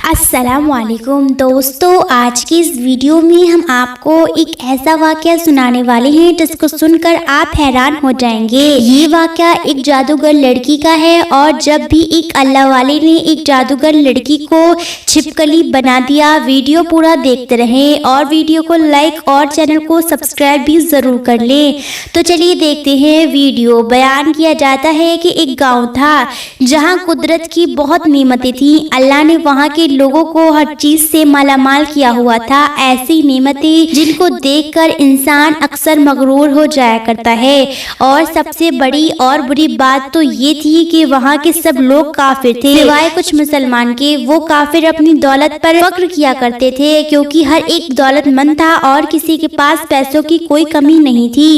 अस्सलाम वालेकुम दोस्तों, आज की इस वीडियो में हम आपको एक ऐसा वाक़या सुनाने वाले हैं जिसको सुनकर आप हैरान हो जाएंगे। ये वाक़या एक जादूगर लड़की का है और जब भी एक अल्लाह वाले ने एक जादूगर लड़की को छिपकली बना दिया। वीडियो पूरा देखते रहें और वीडियो को लाइक और चैनल को सब्सक्राइब भी ज़रूर कर लें। तो चलिए देखते हैं वीडियो। बयान किया जाता है कि एक गाँव था जहाँ कुदरत की बहुत नेमतें थी। अल्लाह ने वहाँ के लोगों को हर चीज से मालामाल किया हुआ था। ऐसी नेमतें जिनको देखकर इंसान अक्सर मगरूर हो जाया करता है। और सबसे बड़ी और बुरी बात तो ये थी कि वहाँ के सब लोग काफिर थे सिवाय कुछ मुसलमान के। वो काफिर अपनी दौलत पर फक्र किया करते थे क्योंकि हर एक दौलतमंद था और किसी के पास पैसों की कोई कमी नहीं थी।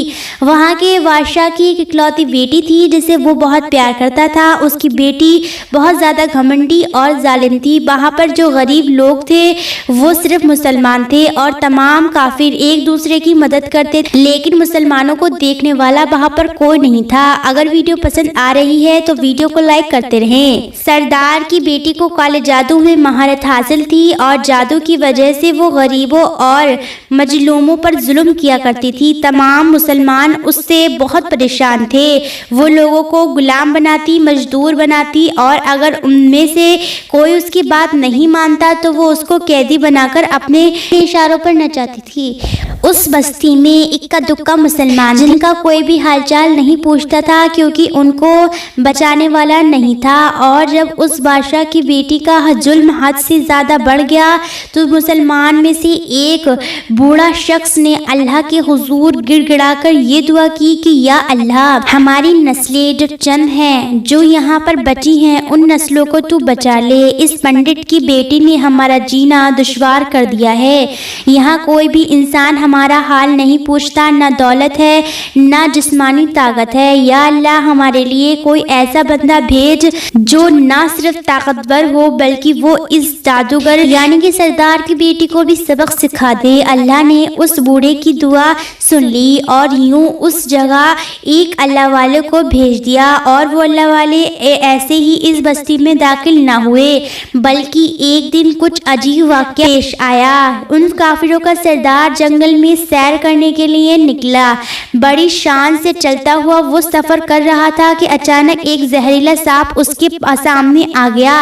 वहाँ के बादशाह की एक इकलौती बेटी थी जिसे वो बहुत प्यार करता था। उसकी बेटी बहुत ज्यादा घमंडी और जालिम थी। वहाँ पर जो गरीब लोग थे वो सिर्फ मुसलमान थे और तमाम काफिर एक दूसरे की मदद करते थे, लेकिन मुसलमानों को देखने वाला वहाँ पर कोई नहीं था। अगर वीडियो पसंद आ रही है तो वीडियो को लाइक करते रहें। सरदार की बेटी को काले जादू में महारत हासिल थी और जादू की वजह से वो गरीबों और मजलूमों पर जुल्म किया करती थी। तमाम मुसलमान उससे बहुत परेशान थे। वो लोगों को गुलाम बनाती, मजदूर बनाती और अगर उनमें से कोई उसकी बात नहीं मानता तो वो उसको कैदी बनाकर अपने इशारों पर नचाती थी। उस बस्ती में इक्का दुक्का मुसलमान जिनका कोई भी हालचाल नहीं पूछता था क्योंकि उनको बचाने वाला नहीं था। और जब उस बादशाह की बेटी का जुल्म हद से ज़्यादा बढ़ गया तो मुसलमान में से एक बूढ़ा शख्स ने अल्लाह के हुजूर गिड़गिड़ाकर ये दुआ की कि या अल्लाह, हमारी नस्लें जो चंद हैं जो यहाँ पर बची हैं उन नस्लों को तू बचा ले। इस पंडित की बेटी ने हमारा जीना दुश्वार कर दिया है। यहाँ कोई भी इंसान हमारा हाल नहीं पूछता, ना दौलत है ना जिस्मानी ताकत है। या अल्लाह, हमारे लिए कोई ऐसा बंदा भेज जो ना सिर्फ ताकतवर हो बल्कि वो इस जादूगर यानी कि सरदार की बेटी को भी सबक सिखा दे। अल्लाह ने उस बूढ़े की दुआ सुन ली और यूं उस जगह एक अल्लाह वाले को भेज दिया। और वो अल्लाह वाले ऐसे ही इस बस्ती में दाखिल ना हुए बल्कि एक दिन कुछ अजीब वाक़या पेश आया। उन काफिरों का सरदार जंगल में सैर करने के लिए निकला। बड़ी शान से चलता हुआ वो सफर कर रहा था कि अचानक एक जहरीला सांप उसके सामने आ गया।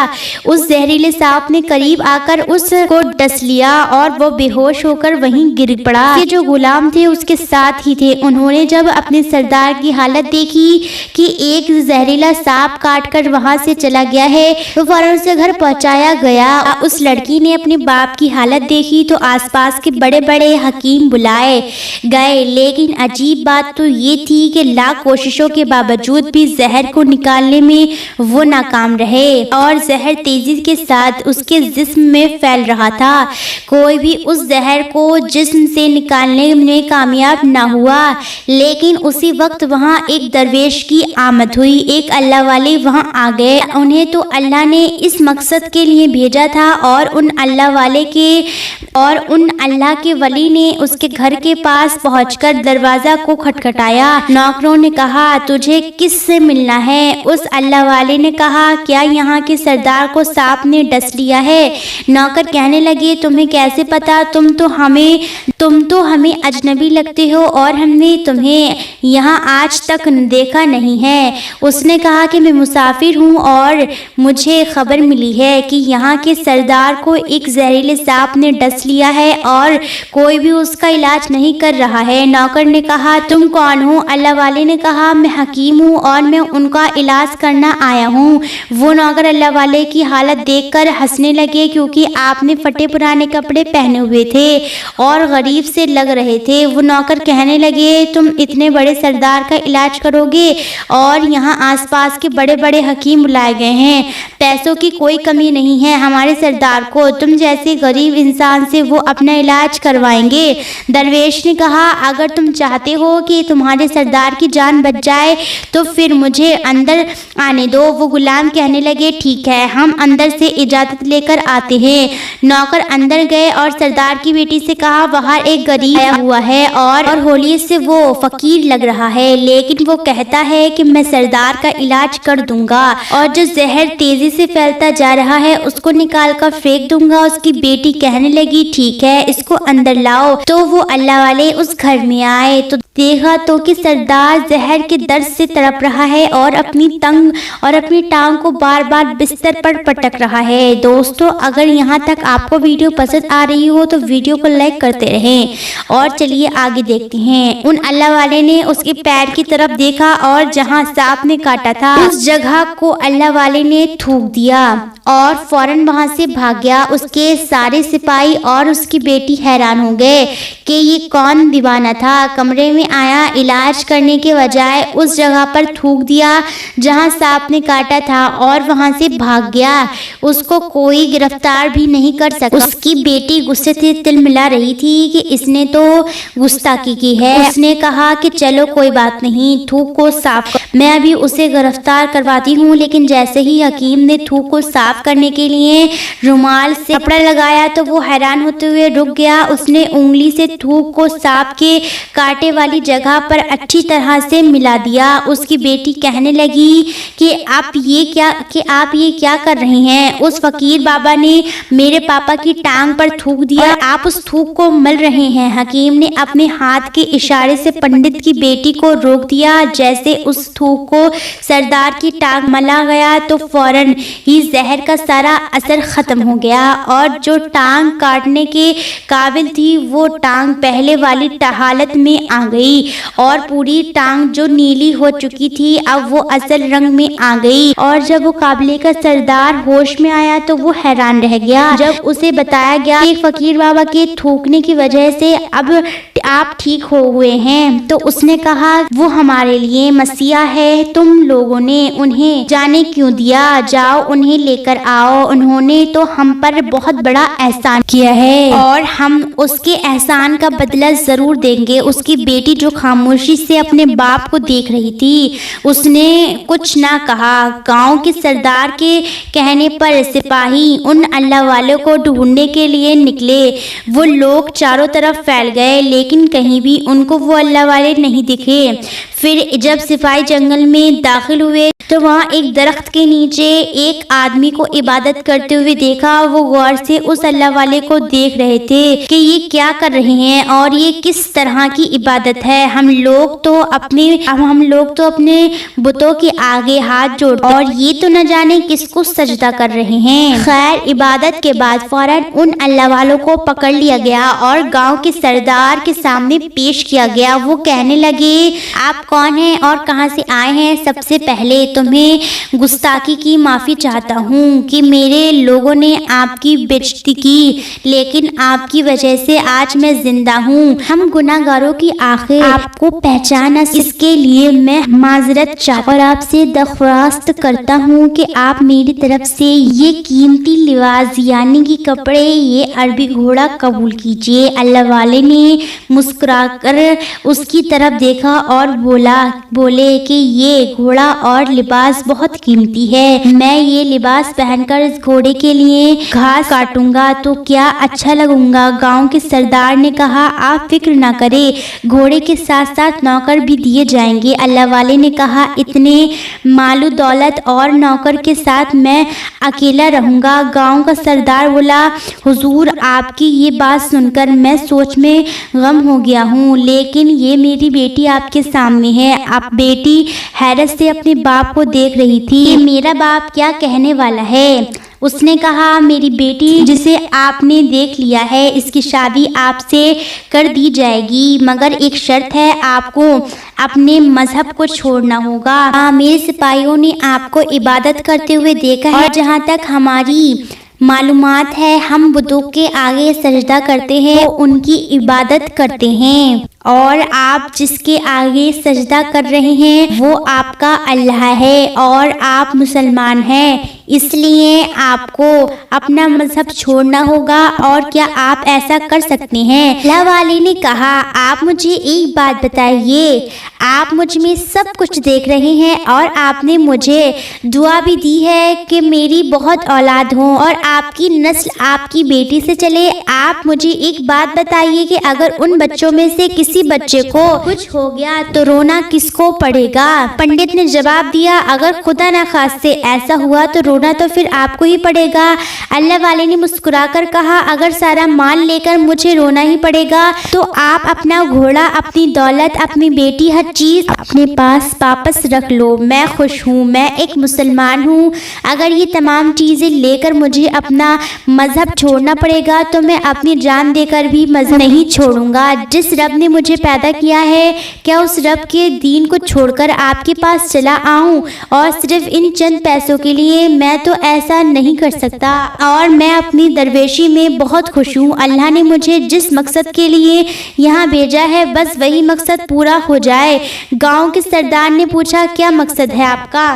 उस जहरीले सांप ने करीब आकर उसको डस लिया और वो बेहोश होकर वहीं गिर पड़ा। ये जो गुलाम थे उसके साथ ही थे। उन्होंने जब अपने सरदार की हालत देखी कि एक जहरीला सांप काट कर वहां से चला गया है तो फौरन से घर पहुंचाया गया। उस लड़की ने अपने बाप की हालत देखी तो आसपास के बड़े बड़े हकीम बुलाए गए, लेकिन अजीब बात तो ये थी कि लाख कोशिशों के बावजूद भी जहर को निकालने में वो नाकाम रहे और जहर तेजी के साथ उसके जिस्म में फैल रहा था। कोई भी उस जहर को जिस्म से निकालने में कामयाब ना हुआ। लेकिन उसी वक्त वहाँ एक दरवेश की आमद हुई। एक अल्लाह वाले वहाँ आ गए। उन्हें तो अल्लाह ने इस मकसद के लिए भेजा था और उन अल्लाह के वली ने उसके घर के पास पहुंचकर दरवाजा को खटखटाया। नौकरों ने कहा, तुझे किससे मिलना है? उस अल्लाह वाले ने कहा, क्या यहाँ के सरदार को सांप ने डस लिया है? नौकर कहने लगे, तुम्हें कैसे पता? तुम तो हमें अजनबी लगते हो और हमने तुम्हें यहाँ आज तक देखा नहीं है। उसने कहा कि मैं मुसाफिर हूँ और मुझे खबर मिली है कि यहाँ के सरदार को एक जहरीले सांप ने डस लिया है और कोई भी उसका इलाज नहीं कर रहा है। नौकर ने कहा, तुम कौन हो? अल्लाह वाले ने कहा, मैं हकीम हूँ और मैं उनका इलाज करना आया हूँ। वो नौकर अल्लाह वाले की हालत देखकर हंसने लगे क्योंकि आपने फटे पुराने कपड़े पहने हुए थे और गरीब से लग रहे थे। वो नौकर कहने लगे, तुम इतने बड़े सरदार का इलाज करोगे और यहाँ आसपास के बड़े बड़े हकीम बुलाए गए हैं। पैसों की कोई कमी नहीं है हमारे सरदार को, तुम जैसे गरीब इंसान से वो अपना इलाज करवाएंगे। दरवेश ने कहा, अगर तुम चाहते हो कि तुम्हारे सरदार की जान बच जाए तो फिर मुझे अंदर आने दो। वो गुलाम कहने लगे, ठीक है, हम अंदर से इजाजत लेकर आते हैं। नौकर अंदर गए और सरदार की बेटी से कहा, बाहर एक गरीब आया हुआ है और होली से वो फकीर लग रहा है, लेकिन वो कहता है कि मैं सरदार का इलाज कर दूंगा और जो जहर तेजी से फैलता जा रहा है उसको निकाल कर फेंक दूंगा। उसकी बेटी कहने लगी ठीक है, इसको अंदर लाओ। तो वो अल्लाह वाले उस घर में आए तो देखा तो कि सरदार जहर के दर्द से तड़प रहा है और अपनी टांग को बार बार बिस्तर पर पटक रहा है। दोस्तों, अगर यहाँ तक आपको वीडियो पसंद आ रही हो तो वीडियो को लाइक करते रहें और चलिए आगे देखते हैं। उन अल्लाह वाले ने उसके पैर की तरफ देखा और जहाँ सांप ने काटा था उस जगह को अल्लाह वाले ने थूक दिया और फौरन वहां से भाग गया। उसके सारे सिपाही और उसकी बेटी हैरान हो गए कि ये कौन दीवाना था। कमरे में आया, इलाज करने के बजाय उस जगह पर थूक दिया जहां सांप ने काटा था और वहां से भाग गया। उसको कोई गिरफ्तार भी नहीं कर सका। उसकी बेटी गुस्से से तिलमिला रही थी कि इसने तो गुस्ताखी की है। उसने कहा कि चलो कोई बात नहीं, थूक को साफ कर, मैं अभी उसे गिरफ्तार करवाती हूँ। लेकिन जैसे ही हकीम ने थूक को साफ करने के लिए रुमाल से कपड़ा लगाया तो वो हैरान होते हुए रुक गया। उसने उंगली से थूक को सांप के कांटे वाली जगह पर अच्छी तरह से मिला दिया। उसकी बेटी कहने लगी कि आप ये क्या कर रही हैं? उस फकीर बाबा ने मेरे पापा की टांग पर थूक दिया, आप उस थूक को मल रहे हैं। हकीम ने अपने हाथ के इशारे से पंडित की बेटी को रोक दिया। जैसे उस थूक को सरदार की टांग मला गया तो फौरन ही जहर का सारा असर खत्म हो गया और जो टांग काटने के काबिल थी वो टांग पहले वाली हालत में आ गई और पूरी टांग जो नीली हो चुकी थी अब वो असल रंग में आ गई। और जब वो काबले का सरदार होश में आया तो वो हैरान रह गया जब उसे बताया गया कि फकीर बाबा के थूकने की वजह से अब आप ठीक हो हुए हैं। तो उसने कहा वो हमारे लिए मसीहा है, तुम लोगों ने उन्हें जाने क्यों दिया? जाओ उन्हें लेकर आओ, उन्होंने तो हम पर बहुत बड़ा एहसान किया है और हम उसके एहसान का बदला जरूर देंगे। उसकी बेटी जो खामोशी से अपने बाप को देख रही थी उसने कुछ ना कहा। गांव के सरदार के कहने पर सिपाही उन अल्लाह वालों को ढूंढने के लिए निकले। वो लोग चारों तरफ फैल गए लेकिन कहीं भी उनको वो अल्लाह वाले नहीं दिखे। फिर जब सिपाही जंगल में दाखिल हुए तो वहाँ एक दरख्त के नीचे एक आदमी को इबादत करते हुए देखा। वो गौर से उस अल्लाह वाले को देख रहे थे कि ये क्या कर रहे हैं और ये किस तरह की इबादत है। हम लोग तो अपने बुतों के आगे हाथ जोड़ और ये तो न जाने किसको सजदा कर रहे हैं। खैर, इबादत के बाद फौरन उन अल्लाह वालों को पकड़ लिया गया और गांव के सरदार के सामने पेश किया गया। वो कहने लगे आप कौन हैं और कहां से आए हैं? सबसे पहले तुम्हें गुस्ताखी की माफी चाहता हूँ कि मेरे लोगों ने आपकी बेइज्जती की, लेकिन आपकी वजह से आज मैं जिंदा हूँ। हम गुनाहगारों की आखिर आपको पहचाना, इसके लिए मैं माजरत चाहता और आपसे दरख्वास्त करता हूँ कि आप मेरी तरफ से ये कीमती लिबास यानी कि कपड़े, ये अरबी घोड़ा कबूल कीजिए। अल्लाह वाले ने मुस्कुराकर उसकी तरफ देखा और बोले कि ये घोड़ा और लिबास बहुत कीमती है। मैं ये लिबास पहनकर इस घोड़े के लिए घास काटूंगा तो क्या अच्छा लगूंगा। गांव के सरदार ने कहा आप फिक्र ना करें, घोड़े के साथ साथ नौकर भी दिए जाएंगे। अल्लाह वाले ने कहा इतने मालू दौलत और नौकर के साथ मैं अकेला रहूंगा। गांव का सरदार बोला हुजूर, आपकी ये बात सुनकर मैं सोच में गम हो गया हूँ, लेकिन ये मेरी बेटी आपके सामने है। आप बेटी हैरत से अपने बाप को देख रही थी कि मेरा बाप क्या कहने वाला है। उसने कहा मेरी बेटी जिसे आपने देख लिया है इसकी शादी आपसे कर दी जाएगी, मगर एक शर्त है, आपको अपने मजहब को छोड़ना होगा। मेरे सिपाहियों ने आपको इबादत करते हुए देखा है और जहाँ तक हमारी मालूमात है हम बुतों के आगे सजदा करते हैं, वो उनकी इबादत करते हैं और आप जिसके आगे सजदा कर रहे हैं वो आपका अल्लाह है और आप मुसलमान हैं, इसलिए आपको अपना मजहब छोड़ना होगा। और क्या आप ऐसा कर सकते हैं? अल्लाह वाले ने कहा आप मुझे एक बात बताइए, आप मुझ में सब कुछ देख रहे हैं और आपने मुझे दुआ भी दी है कि मेरी बहुत औलाद हो और आपकी नस्ल आपकी बेटी से चले। आप मुझे एक बात बताइए कि अगर उन बच्चों में से किसी बच्चे को कुछ हो गया तो रोना किसको पड़ेगा? पंडित ने जवाब दिया अगर खुदा न खास्ते ऐसा हुआ तो रोना तो फिर आपको ही पड़ेगा। अल्लाह वाले ने मुस्कुरा कर कहा, अगर सारा माल लेकर मुझे रोना ही पड़ेगा तो आप अपना घोड़ा, अपनी दौलत, अपनी बेटी, हर चीज अपने पास वापस रख लो। मैं खुश हूँ, मैं एक मुसलमान हूँ। अगर ये तमाम चीजें लेकर मुझे अपना मजहब छोड़ना पड़ेगा तो मैं अपनी जान देकर भी मजहब नहीं छोड़ूंगा। जिस रब ने मुझे पैदा किया है, क्या उस रब के दीन को छोड़कर आपके पास चला आऊं और सिर्फ इन चंद पैसों के लिए? मैं तो ऐसा नहीं कर सकता और मैं अपनी दरवेशी में बहुत खुश हूँ। अल्लाह ने मुझे जिस मकसद के लिए यहाँ भेजा है बस वही मकसद पूरा हो जाए। गांव के सरदार ने पूछा, क्या मकसद है आपका?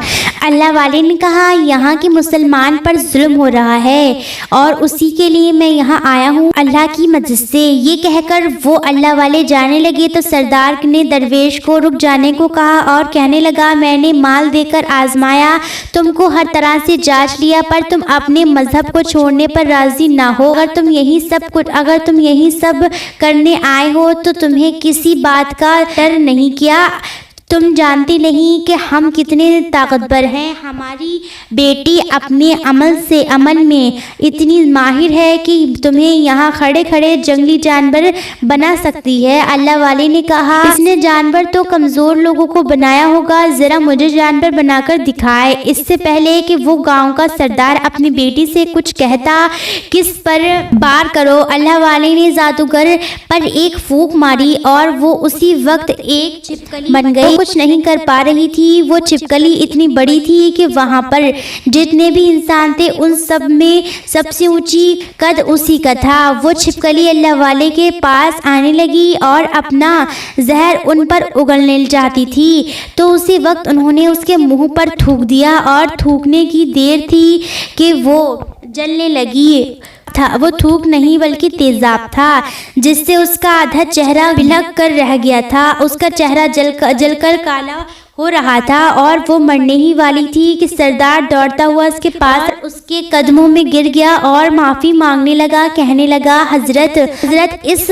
अल्लाह वाले ने कहा, यहाँ के मुसलमान पर जुल्म हो रहा है और उसी के लिए मैं यहाँ आया हूँ अल्लाह की मदद से। ये कहकर वो अल्लाह वाले जाने लगे तो सरदार ने दरवेश को रुक जाने को कहा और कहने लगा, मैंने माल देकर आजमाया, तुमको हर तरह से जांच लिया, पर तुम अपने मजहब को छोड़ने पर राजी ना हो। अगर तुम यही सब करने आए हो तो तुम्हें किसी बात का डर नहीं क्या? तुम जानती नहीं कि हम कितने ताकतवर हैं। हमारी बेटी अपने अमल में इतनी माहिर है कि तुम्हें यहाँ खड़े खड़े जंगली जानवर बना सकती है। अल्लाह वाले ने कहा, इसने जानवर तो कमज़ोर लोगों को बनाया होगा, ज़रा मुझे जानवर बनाकर दिखाए। इससे पहले कि वो गांव का सरदार अपनी बेटी से कुछ कहता, किस पर बार करो। अल्लाह वाले ने जादूगर पर एक फूंक मारी और वो उसी वक्त एक छिपकली बन गई। कुछ नहीं कर पा रही थी। वो छिपकली इतनी बड़ी थी कि वहां पर जितने भी इंसान थे उन सब में सबसे ऊंची कद उसी का था। वो छिपकली अल्लाह वाले के पास आने लगी और अपना जहर उन पर उगलने चाहती थी तो उसी वक्त उन्होंने उसके मुंह पर थूक दिया और थूकने की देर थी कि वो जलने लगी था। वो थूक नहीं बल्कि तेजाब था जिससे उसका आधा चेहरा बिलख कर रह गया था। उसका चेहरा जलकर काला हो रहा था और वो मरने ही वाली थी कि सरदार दौड़ता हुआ उसके पास उसके कदमों में गिर गया और माफ़ी मांगने लगा। कहने लगा, हजरत इस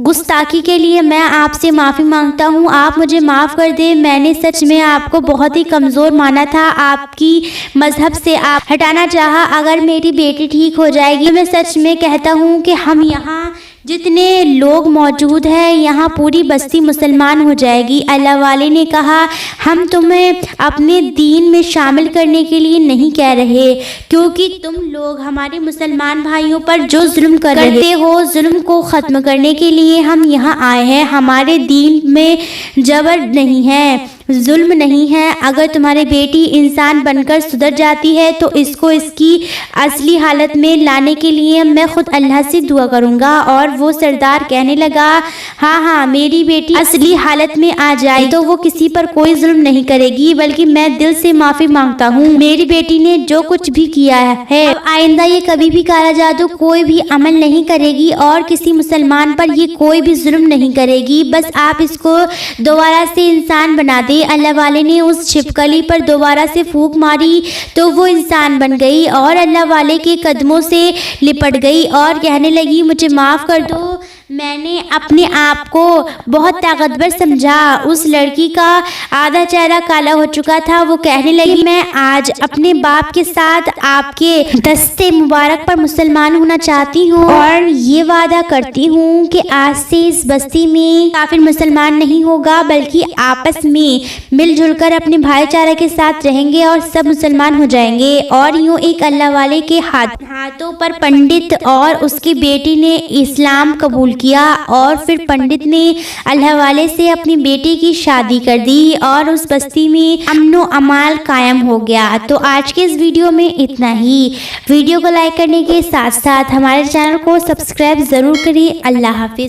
गुस्ताखी के लिए मैं आपसे माफ़ी मांगता हूँ, आप मुझे माफ़ कर दे। मैंने सच में आपको बहुत ही कमज़ोर माना था, आपकी मजहब से आप हटाना चाहा। अगर मेरी बेटी ठीक हो जाएगी, मैं सच में कहता हूँ कि हम यहाँ जितने लोग मौजूद हैं यहाँ पूरी बस्ती मुसलमान हो जाएगी। अल्लाह वाले ने कहा, हम तुम्हें अपने दीन में शामिल करने के लिए नहीं कह रहे, क्योंकि तुम लोग हमारे मुसलमान भाइयों पर जो जुल्म करते हो, जुल्म को ख़त्म करने के लिए हम यहाँ आए हैं। हमारे दीन में जबर नहीं है, जुल्म नहीं है। अगर तुम्हारी बेटी इंसान बनकर सुधर जाती है तो इसको इसकी असली हालत में लाने के लिए मैं खुद अल्लाह से दुआ करूँगा। और वो सरदार कहने लगा, हाँ, मेरी बेटी असली हालत में आ जाए तो वो किसी पर कोई जुल्म नहीं करेगी, बल्कि मैं दिल से माफ़ी मांगता हूँ। मेरी बेटी ने जो कुछ भी किया है, आइंदा ये कभी भी काला जादू कोई भी अमल नहीं करेगी और किसी मुसलमान पर ये कोई भी जुल्म नहीं करेगी। बस आप इसको दोबारा से इंसान बना दे। अल्लाह वाले ने उस छिपकली पर दोबारा से फूंक मारी तो वो इंसान बन गई और अल्लाह वाले के कदमों से लिपट गई और कहने लगी, मुझे माफ़ कर दो, मैंने अपने आप को बहुत ताकतवर समझा। उस लड़की का आधा चेहरा काला हो चुका था। वो कहने लगी, मैं आज अपने बाप के साथ आपके दस्ते मुबारक पर मुसलमान होना चाहती हूँ और ये वादा करती हूँ कि आज से इस बस्ती में काफिर मुसलमान नहीं होगा, बल्कि आपस में मिलजुल कर अपने भाईचारे के साथ रहेंगे और सब मुसलमान हो जाएंगे। और यूँ एक अल्लाह वाले के हाथों पर पंडित और उसकी बेटी ने इस्लाम कबूल किया और फिर पंडित ने अल्लाह वाले से अपनी बेटी की शादी कर दी और उस बस्ती में अमनो अमाल कायम हो गया। तो आज के इस वीडियो में इतना ही। वीडियो को लाइक करने के साथ साथ हमारे चैनल को सब्सक्राइब ज़रूर करिए। अल्लाह हाफिज़।